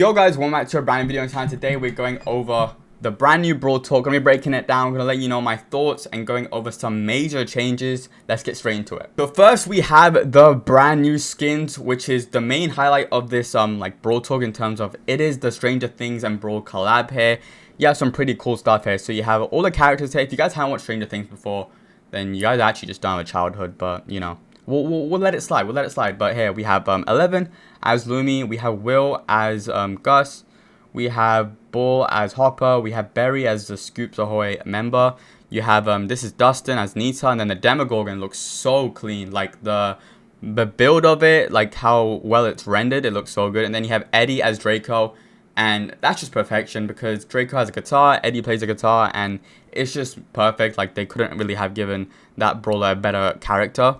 Yo guys, welcome back to a brand new video. And today we're going over the brand new Brawl Talk. I'm gonna be breaking it down. I'm gonna let you know my thoughts and going over some major changes. Let's get straight into it. So first we have the brand new skins, which is the main highlight of this like Brawl Talk in terms of it is the Stranger Things and Brawl collab here. You have some pretty cool stuff here. So you have all the characters here. If you guys haven't watched Stranger Things before, then you guys actually just don't have a childhood, but you know. We'll let it slide. We'll let it slide. But here we have 11 as Lumi. We have Will as Gus. We have Bull as Hopper. We have Berry as the Scoops Ahoy member. You have this is Dustin as Nita, and then the Demogorgon looks so clean. Like the build of it, like how well it's rendered, it looks so good. And then you have Eddie as Draco, and that's just perfection because Draco has a guitar, Eddie plays a guitar, and it's just perfect. Like they couldn't really have given that brawler a better character.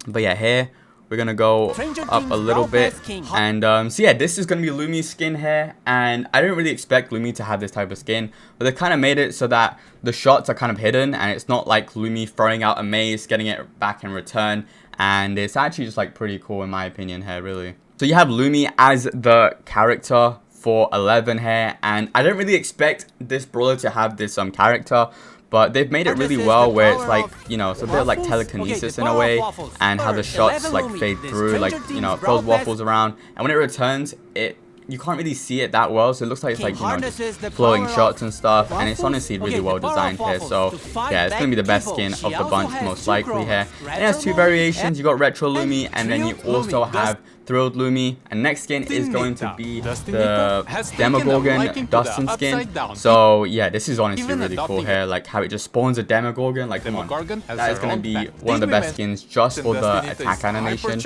But yeah, here we're gonna go up a little bit, and so yeah, this is gonna be Lumi's skin here, and I didn't really expect Lumi to have this type of skin, but they kind of made it so that the shots are kind of hidden, and it's not like Lumi throwing out a maze, getting it back in return, and it's actually just like pretty cool in my opinion here, really. So you have Lumi as the character for 11 here, and I didn't really expect this brawler to have this character. But they've made it really well where it's like, you know, it's a bit like telekinesis in a way, and how the shots like fade through, like, you know, it throws waffles around, and when it returns, you can't really see it that well, so it looks like it's like, you know, just flowing shots and stuff, and it's honestly really well designed here. So yeah, it's gonna be the best skin of the bunch most likely here. And it has two variations. You got Retro Lumi, and then you also have Thrilled Lumi, and next skin is going to be the Demogorgon Dustin skin. So yeah, this is honestly really cool here, like how it just spawns a Demogorgon. Like, come on, that is going to be one of the best skins just for the attack animation,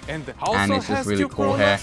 and it's just really cool here.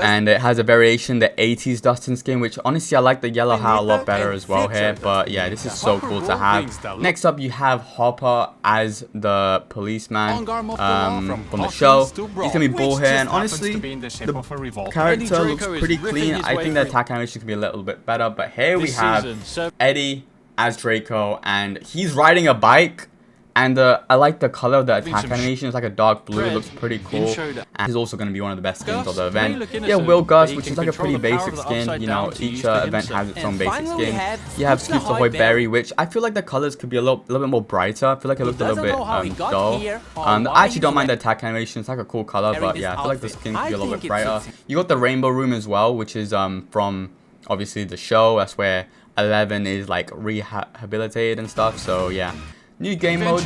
And it has a variation, the 80s Dustin skin, which honestly I like the yellow hair a lot better as well here. But yeah, this is so cool to have. Next up you have Hopper as the policeman from the show. He's gonna be Bull here, and honestly the character looks pretty clean. I think the attack animation could be a little bit better, but here we have Eddie as Draco, and he's riding a bike. And I like the color of the attack animation. It's like a dark blue. It looks pretty cool. And he's also going to be one of the best skins of the event. Yeah, Will Gus, which is like a pretty basic skin. You know, each event has its own basic skin. You have Scoops Ahoy Berry, which I feel like the colors could be a little bit more brighter. I feel like it looked a little bit dull. I actually don't mind the attack animation. It's like a cool color, but yeah, I feel like the skin could be a little bit brighter. You got the Rainbow Room as well, which is from obviously the show. That's where 11 is like rehabilitated and stuff. So yeah. New game modes.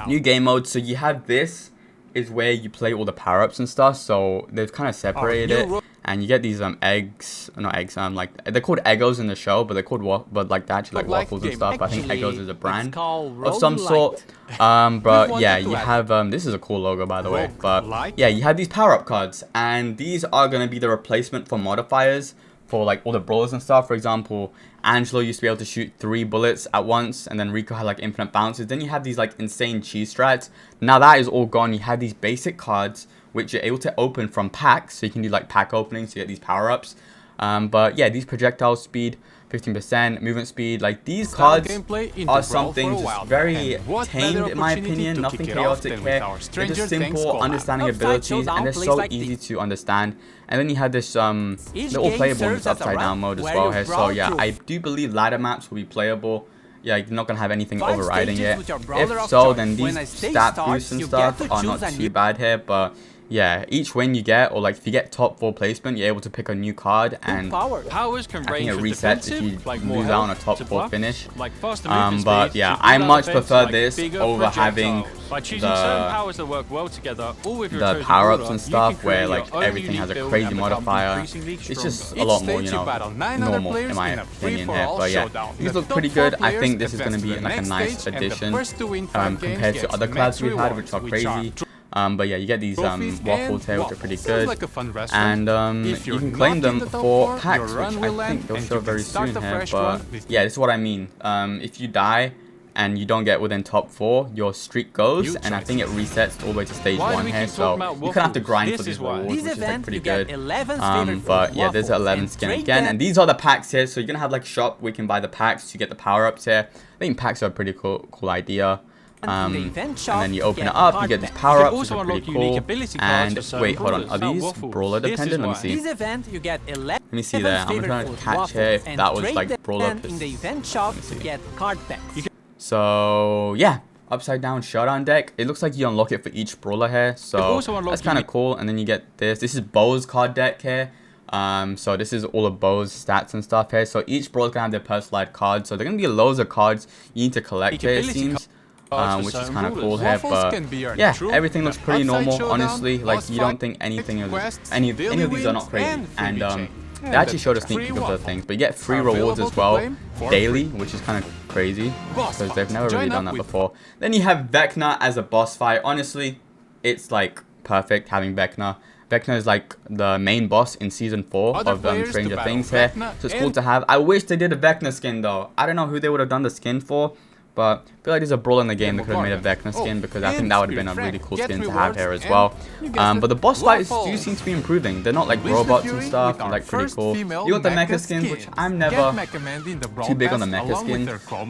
New game mode. So you have this is where you play all the power-ups and stuff. So they've kind of separated it, and you get these eggs, not eggs. Like they're called Eggos in the show, but they're called but like they're actually like waffles and stuff. I think Eggos is a brand of some sort. But yeah, you have this is a cool logo by the way. But yeah, you have these power-up cards, and these are gonna be the replacement for modifiers for like all the brawlers and stuff. For example, Angelo used to be able to shoot 3 bullets at once, and then Rico had like infinite bounces. Then you have these like insane cheese strats. Now that is all gone. You have these basic cards which you're able to open from packs, so you can do like pack openings to get these power-ups. But yeah, these projectile speed 15%, movement speed, like these cards are something just very tamed in my opinion, nothing chaotic here. They're just simple, understanding abilities, and they're so easy to understand. And then you have this little playable in this upside down mode as well here. So yeah, I do believe ladder maps will be playable. Yeah, you're not gonna have anything overriding it. If so, then these stat boosts and stuff are not too bad here, but yeah, each win you get, or like if you get top 4 placement, you're able to pick a new card, and I think it resets if you lose out on a top 4 finish. But yeah, I much prefer this over having the power-ups and stuff where like everything has a crazy modifier. It's just a lot more, you know, normal in my opinion here. But yeah, these look pretty good. I think this is going to be like a nice addition compared to other collabs we've had, which are crazy. But yeah, you get these waffles here, which are pretty good, and you can claim them for packs, which I think they'll show very soon here. But yeah, this is what I mean. If you die and you don't get within top 4, your streak goes, and I think it resets all the way to stage 1 here, so you kind of have to grind for these rewards, which is like pretty good. But yeah, there's 11 skin again, and these are the packs here, so you're gonna have like a shop where you can buy the packs to get the power-ups here. I think packs are a pretty cool idea. And then you open it up, you get this power up, which is pretty cool. And wait, hold on, are these brawler dependent? Let me see. Let me see there. I'm trying to catch here if that was like brawler. Let me see. So yeah, upside down showdown deck. It looks like you unlock it for each brawler here, so that's kind of cool. And then you get this. This is Bo's card deck here. So this is all of Bo's stats and stuff here. So each brawler's gonna have their personalized cards. So they're gonna be loads of cards you need to collect here, it seems. Which is kind of cool here, but yeah, everything looks pretty normal, honestly. Like, you don't think anything of any of these are not crazy. And they actually showed a sneak peek of the things, but you get free rewards as well daily, which is kind of crazy because they've never really done that before. Then you have Vecna as a boss fight. Honestly, it's like perfect having Vecna. Vecna is like the main boss in season 4 of Stranger Things here, so it's cool to have. I wish they did a Vecna skin though. I don't know who they would have done the skin for, but I feel like there's a brawler in the game that could have made a Vecna skin, because I think that would have been a really cool skin to have here as well. But the boss fights do seem to be improving. They're not like robots and stuff. They're like pretty cool. You got the mecha skins, which I'm never too big on the mecha skins.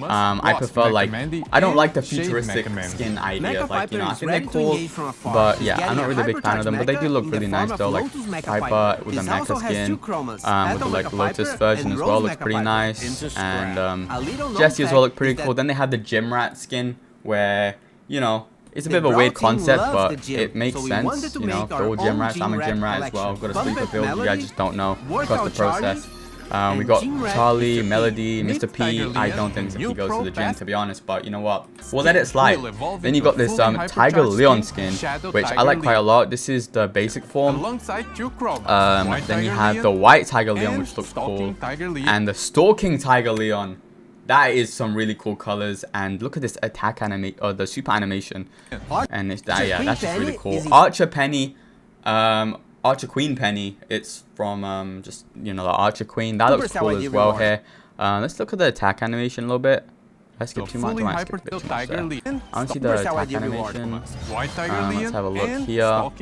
I prefer like, I don't like the futuristic skin idea. Like, you know, I think they're cool, but yeah, I'm not really a big fan of them. But they do look really nice though. Like Hyper with the mecha skin, with the like Lotus version as well looks pretty nice, and Jessie as well look pretty cool. Then they have the Gym Rat skin, where, you know, it's a bit of a weird concept, but it makes sense. You know, they're all gym rats. I'm a gym rat as well. I've got a sleeper build. You guys just don't know. Trust the process. We got Charlie, Melody, Mr. P. I don't think Mr. P goes to the gym, to be honest, but you know what? We'll let it slide. Then you got this Tiger Leon skin, which I like quite a lot. This is the basic form. Then you have the white Tiger Leon, which looks cool, and the Stalking Tiger Leon. That is some really cool colors, and look at this attack animation, or the super animation, and it's that, yeah, that's just really cool. Archer Penny, Archer Queen Penny. It's from just, you know, the Archer Queen. That looks cool as well here. Let's look at the attack animation a little bit. Let's skip too much. I want to see the attack animation. Let's have a look here. Not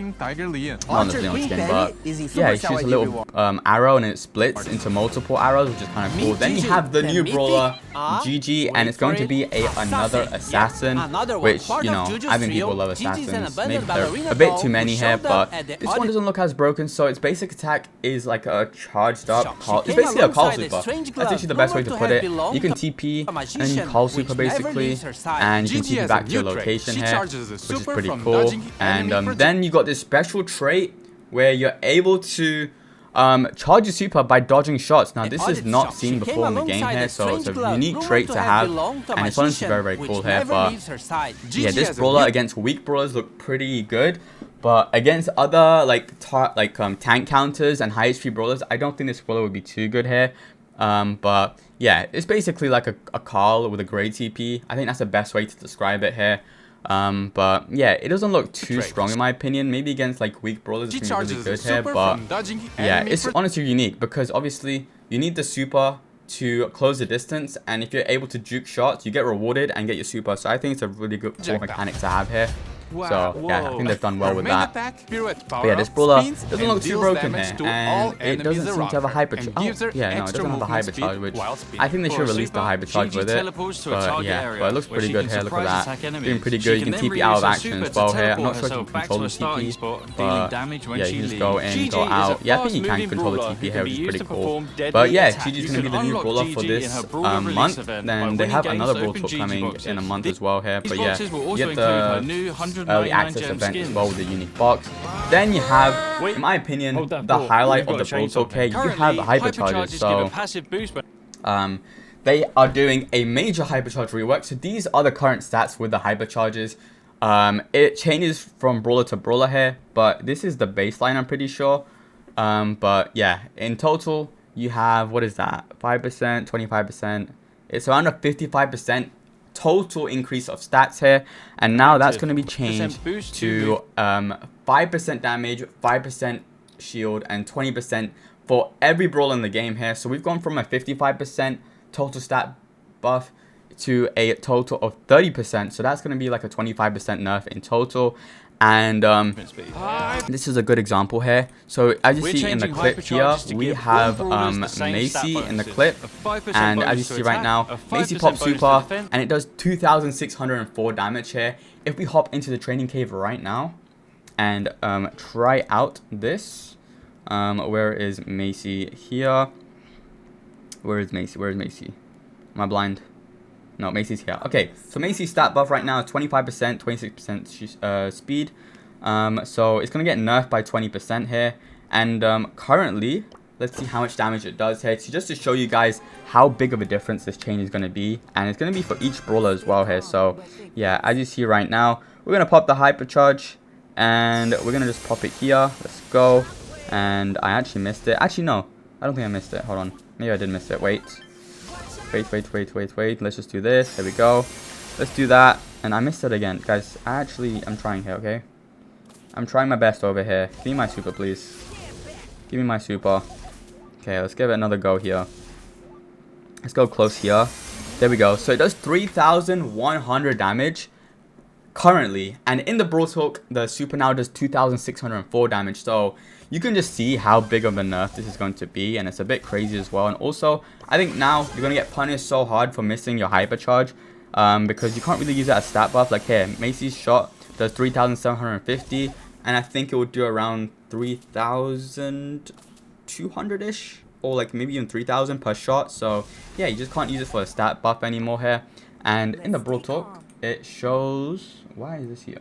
on the Leon skin, but yeah, he shoots a little arrow and it splits into multiple arrows, which is kind of cool. Then you have the new brawler, GG, and it's going to be another assassin, which, you know, I think people love assassins. Maybe they're a bit too many here, but this one doesn't look as broken. So its basic attack is like a charged up call. It's basically a call super. That's actually the best way to put it. You can TP and you call super basically, and you can TP back to your location here, which is pretty cool. And then you got this special trait where you're able to charge your super by dodging shots. Now this is not seen before in the game here, so it's a unique trait to have, and it's honestly very, very cool here. But yeah, this brawler against weak brawlers look pretty good, but against other like tank counters and high HP brawlers, I don't think this brawler would be too good here. But yeah, it's basically like a Carl with a great TP. I think that's the best way to describe it here. But yeah, it doesn't look too strong in my opinion. Maybe against like weak brawlers it's gonna be really good here, but yeah, it's honestly unique because obviously you need the super to close the distance, and if you're able to juke shots, you get rewarded and get your super. So I think it's a really good cool mechanic to have here. So yeah, I think they've done well with that. But yeah, this brawler doesn't look too broken here, and it doesn't seem to have a hypercharge. Oh, yeah, no, it doesn't have a hypercharge, which I think they should release the hypercharge with it. But yeah, but it looks pretty good here. Look at that, doing pretty good. You can TP out of action as well here. I'm not sure if you can control the TP, but yeah, you can just go in, go out. Yeah, I think you can control the TP here, which is pretty cool. But yeah, GG's gonna be the new brawler for this month. Then they have another brawl talk coming in a month as well here. But yeah, you get the early access event as well with the unique box. Then you have, in my opinion, the highlight of the Brawl Talk here. You have hypercharges. So they are doing a major hypercharge rework. So these are the current stats with the hypercharges. It changes from brawler to brawler here, but this is the baseline, I'm pretty sure. But yeah, in total you have, what is that, 5%, 25%. It's around a 55% total increase of stats here, and now that's going to be changed to 5% damage, 5% shield, and 20% for every brawler in the game here. So we've gone from a 55% total stat buff to a total of 30%, so that's going to be like a 25% nerf in total. And this is a good example here. So as you see in the clip here, we have Macy in the clip, and as you see right now, Macy pops super, and it does 2,604 damage here. If we hop into the training cave right now and try out this, where is Macy here? Where is Macy? Where is Macy? Am I blind? No, Macy's here. Okay, so Macy's stat buff right now is 25%, 26% speed. So it's going to get nerfed by 20% here. And currently, let's see how much damage it does here. So just to show you guys how big of a difference this change is going to be. And it's going to be for each brawler as well here. So yeah, as you see right now, we're going to pop the hypercharge. And we're going to just pop it here. Let's go. And I actually missed it. Actually, no. I don't think I missed it. Hold on. Maybe I did miss it. Wait. Let's just do this. There we go. Let's do that. And I missed it again. Guys, I'm trying here, okay? I'm trying my best over here. Give me my super, please. Give me my super. Okay, let's give it another go here. Let's go close here. There we go. So it does 3,100 damage currently. And in the Brawl Talk, the super now does 2,604 damage. So you can just see how big of a nerf this is going to be, and it's a bit crazy as well. And also, I think now you're going to get punished so hard for missing your hypercharge, because you can't really use it as stat buff. Like here, Macy's shot does 3,750, and I think it would do around 3,200-ish, or like maybe even 3,000 per shot. So yeah, you just can't use it for a stat buff anymore here. And in the Brawl Talk, it shows... Why is this here?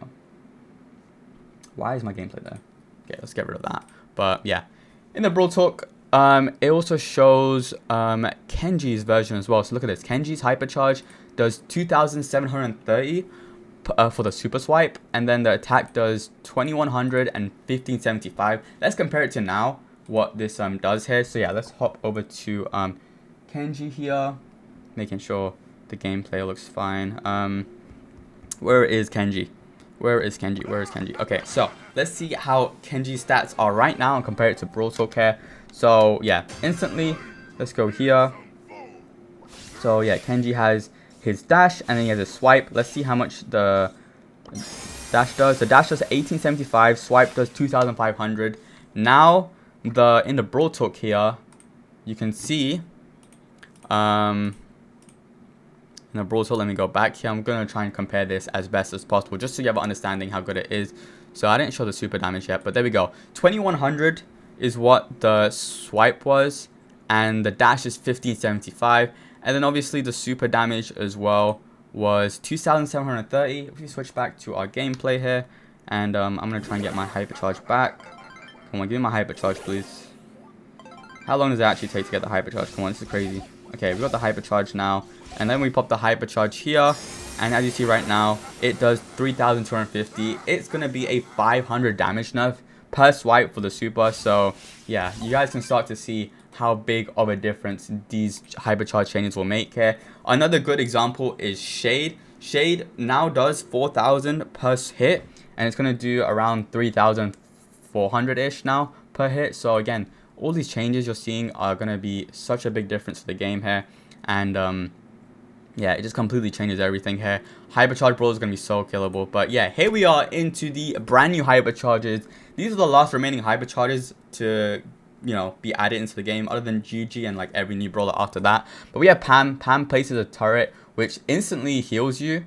Why is my gameplay there? Okay, let's get rid of that. But yeah, in the Brawl Talk, it also shows Kenji's version as well. So look at this. Kenji's hypercharge does 2,730 for the super swipe, and then the attack does 2,100 and 1,575. Let's compare it to now what this does here. So yeah, let's hop over to Kenji here, making sure the gameplay looks fine. Where is Kenji? Where is Kenji? Where is Kenji? Okay, so let's see how Kenji's stats are right now and compare it to Brawl Talk here. So yeah, instantly, let's go here. So yeah, Kenji has his dash, and then he has a swipe. Let's see how much the dash does. The dash does 1,875, swipe does 2,500. Now, in the Brawl Talk here, you can see, in the Brawl Talk, let me go back here. I'm going to try and compare this as best as possible, just so you have an understanding how good it is. So I didn't show the super damage yet, but there we go. 2,100 is what the swipe was, and the dash is 1,575. And then obviously the super damage as well was 2,730. If we switch back to our gameplay here, and I'm going to try and get my hypercharge back. Come on, give me my hypercharge, please. How long does it actually take to get the hypercharge? Come on, this is crazy. Okay, we got the hypercharge now. And then we pop the hypercharge here. And as you see right now, it does 3,250. It's going to be a 500 damage nerf per swipe for the super. So yeah, you guys can start to see how big of a difference these hypercharge changes will make here. Another good example is Shade. Shade now does 4,000 per hit, and it's going to do around 3,400-ish now per hit. So again, all these changes you're seeing are going to be such a big difference for the game here. And yeah, it just completely changes everything here. Hypercharge Brawl is going to be so killable. But yeah, here we are into the brand new hypercharges. These are the last remaining hypercharges to, you know, be added into the game, other than GG and like every new brawler after that. But we have Pam. Pam places a turret which instantly heals you,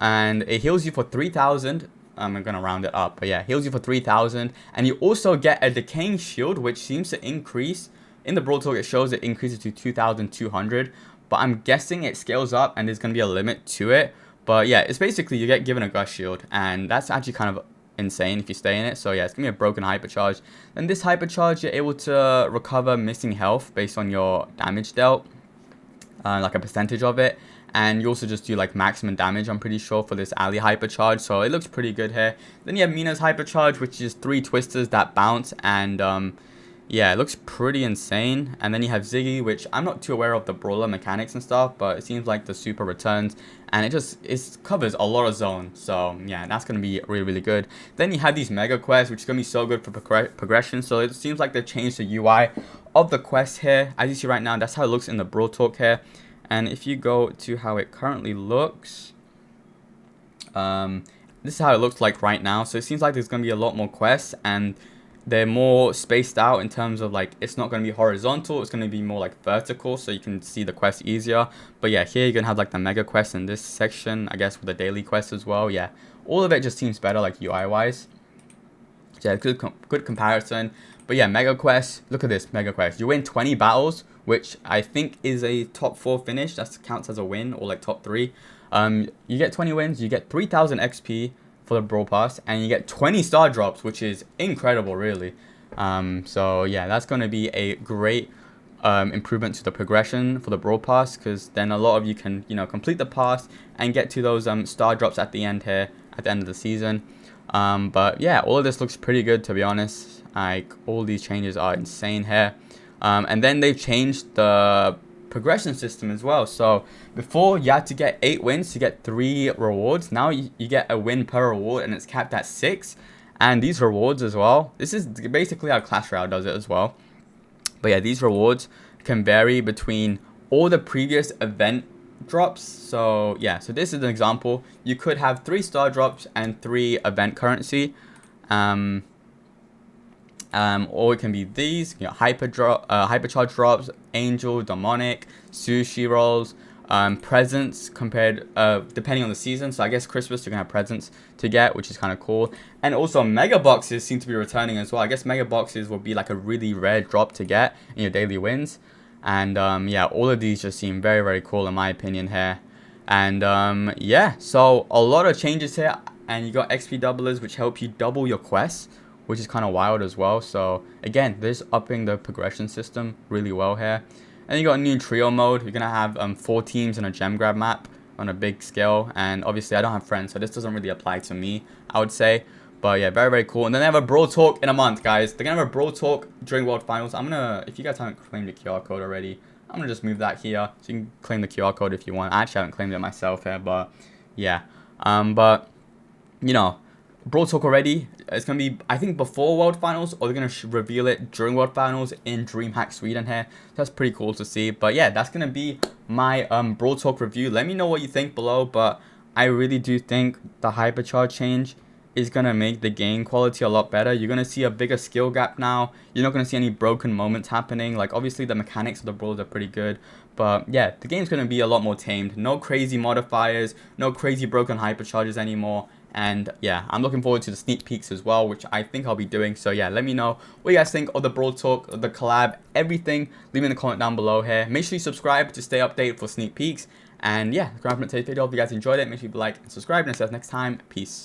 and it heals you for 3,000. I'm gonna round it up, but yeah, heals you for 3,000. And you also get a decaying shield, which seems to increase. In the Brawl Talk, it shows it increases to 2,200, but I'm guessing it scales up and there's gonna be a limit to it. But yeah, it's basically you get given a gush shield, and that's actually kind of insane if you stay in it. So yeah, it's gonna be a broken hypercharge. Then this hypercharge, you're able to recover missing health based on your damage dealt, like a percentage of it. And you also just do like maximum damage, I'm pretty sure, for this Ali hypercharge. So it looks pretty good here. Then you have Mina's hypercharge, which is 3 twisters that bounce, and yeah, it looks pretty insane. And then you have Ziggy, which I'm not too aware of the brawler mechanics and stuff, but it seems like the super returns, and it covers a lot of zones. So yeah, that's going to be really, really good. Then you have these mega quests, which is going to be so good for progression. So it seems like they've changed the UI of the quest here. As you see right now, that's how it looks in the Brawl Talk here. And if you go to how it currently looks, this is how it looks like right now. So it seems like there's going to be a lot more quests, and they're more spaced out in terms of like, it's not going to be horizontal, it's going to be more like vertical, so you can see the quest easier. But yeah, here you're going to have like the mega quest in this section, I guess, with the daily quest as well. Yeah, all of it just seems better, like UI wise. So yeah, good comparison. But yeah, mega quest, look at this mega quest. You win 20 battles, which I think is a top 4 finish. That counts as a win, or like top 3. You get 20 wins, you get 3,000 XP for the Brawl Pass, and you get 20 star drops, which is incredible, really. So yeah, that's going to be a great improvement to the progression for the Brawl Pass, because then a lot of you can, you know, complete the pass and get to those star drops at the end here, at the end of the season. But yeah, all of this looks pretty good, to be honest. Like, all these changes are insane here. And then they've changed the progression system as well. So before, you had to get 8 wins to get 3 rewards. Now you get a win per reward, and it's capped at 6. And these rewards as well, this is basically how Clash Royale does it as well. But yeah, these rewards can vary between all the previous event drops. So yeah, so this is an example. You could have 3 star drops and 3 event currency. Or it can be these, you know, hypercharge drops, angel, demonic, sushi rolls, presents compared, depending on the season. So I guess Christmas you're gonna have presents to get, which is kind of cool. And also mega boxes seem to be returning as well. I guess mega boxes will be like a really rare drop to get in your daily wins. And yeah, all of these just seem very, very cool in my opinion here. And yeah, so a lot of changes here. And you got XP doublers, which help you double your quests, which is kind of wild as well. So again, this upping the progression system really well here. And you got a new trio mode. You're gonna have 4 teams in a gem grab map on a big scale. And obviously I don't have friends, so this doesn't really apply to me, I would say. But yeah, very, very cool. And then they have a Brawl Talk in a month, guys. They're gonna have a Brawl Talk during World Finals. I'm gonna, if you guys haven't claimed the QR code already, I'm gonna just move that here, so you can claim the QR code if you want. I actually haven't claimed it myself here, but yeah. But you know, Brawl Talk already. It's going to be, I think, before World Finals, or they're going to reveal it during World Finals in DreamHack Sweden here. That's pretty cool to see. But yeah, that's going to be my Brawl Talk review. Let me know what you think below, but I really do think the Hypercharge change is going to make the game quality a lot better. You're going to see a bigger skill gap now. You're not going to see any broken moments happening. Like, obviously, the mechanics of the brawls are pretty good. But yeah, the game's going to be a lot more tamed. No crazy modifiers, no crazy broken Hypercharges anymore. And yeah, I'm looking forward to the sneak peeks as well, which I think I'll be doing. So yeah, let me know what you guys think of the Brawl Talk, the collab, everything. Leave me in the comment down below here. Make sure you subscribe to stay updated for sneak peeks. And yeah, that's today's video. If you guys enjoyed it, make sure you like and subscribe. And I'll see you guys next time. Peace.